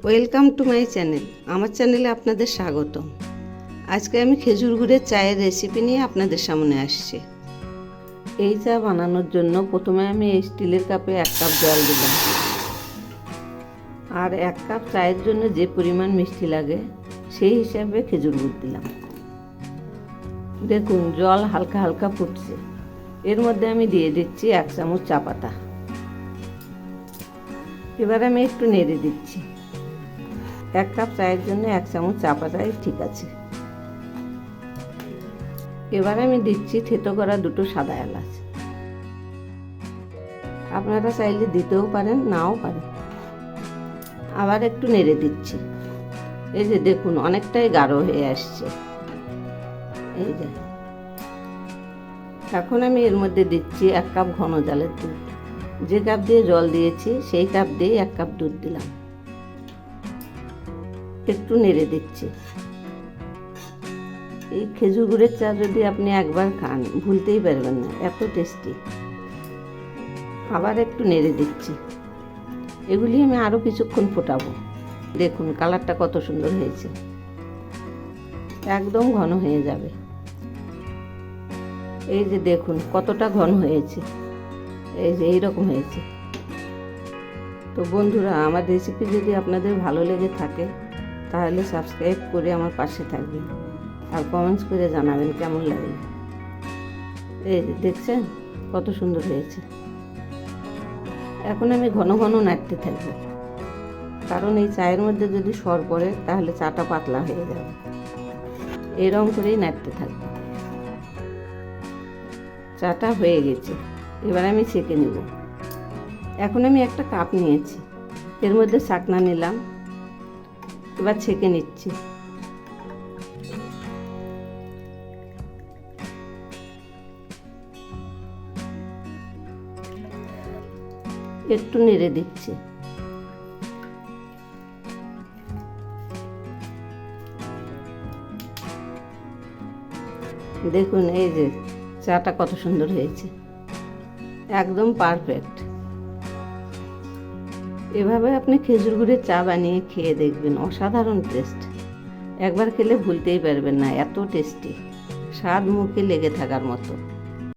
Welcome to my channel. আমার চ্যানেলে আপনাদের স্বাগতম। আজকে আমি খেজুর গুড়ের চায়ের রেসিপি নিয়ে আপনাদের সামনে আসছি। এই চা বানানোর জন্য প্রথমে আমি এই স্টিলের কাপে 1 কাপ জল দিলাম, আর 1 কাপ চায়ের জন্য যে পরিমাণ মিষ্টি লাগে সেই হিসাবে খেজুর গুড় দিলাম। দেখুন জল হালকা হালকা ফুটছে। এর মধ্যে আমি দিয়ে দিচ্ছি 1 চামচ চা পাতা। এবার আমি একটু নেড়ে দিচ্ছি। 1 কাপ চায়ের জন্য 1 চামচ চা পাতাই ঠিক আছে। এবার আমি দিচ্ছি থেতো করা 2টো সাদা এলাচ। আপনারা চাইলে দিতেও পারেন, নাও পারেন। আবার একটু নেড়ে দিচ্ছি। এই যে দেখুন অনেকটাই গাঢ় হয়ে আসছে। এই যে এখন আমি এর মধ্যে দিচ্ছি 1 কাপ ঘন জালের দুধ। যে কাপ দিয়ে জল দিয়েছি সেই কাপ দিয়ে 1 কাপ দুধ দিলাম। একটু নেড়ে দিচ্ছি। এই খেজুর গুড়ের চা যদি আপনি একবার খান ভুলতেই পারবেন না, এত টেস্টি। আবার একটু নেড়ে দিচ্ছি। এগুলি আমি আরও কিছুক্ষণ ফোটাবো। দেখুন কালারটা কত সুন্দর হয়েছে, একদম ঘন হয়ে যাবে। এই যে দেখুন কতটা ঘন হয়েছে, এই যে এইরকম হয়েছে। তো বন্ধুরা, আমার রেসিপি যদি আপনাদের ভালো লেগে থাকে তাহলে সাবস্ক্রাইব করে আমার পাশে থাকবেন আর কমেন্টস করে জানাবেন কেমন লাগে। এই দেখছেন কত সুন্দর হয়েছে। এখন আমি ঘন ঘন নাড়তে থাকবো, কারণ এই চায়ের মধ্যে যদি সর পড়ে তাহলে চাটা পাতলা হয়ে যাবে। এরকম করেই নাড়তে থাকবো। চাটা হয়ে গেছে, এবার আমি ছেঁকে নেব। এখন আমি একটা কাপ নিয়েছি, এর মধ্যে ছাঁকনা নিলাম। এবার ছেঁকে নিচ্ছি। একটু নেড়ে দিচ্ছি। দেখুন এই যে চাটা কত সুন্দর হয়েছে, একদম পারফেক্ট। এভাবে আপনি খেজুর গুড়ের চা বানিয়ে খেয়ে দেখবেন, অসাধারণ টেস্ট। একবার খেলে ভুলতেই পারবেন না, এত টেস্টি, স্বাদ মুখে লেগে থাকার মতো।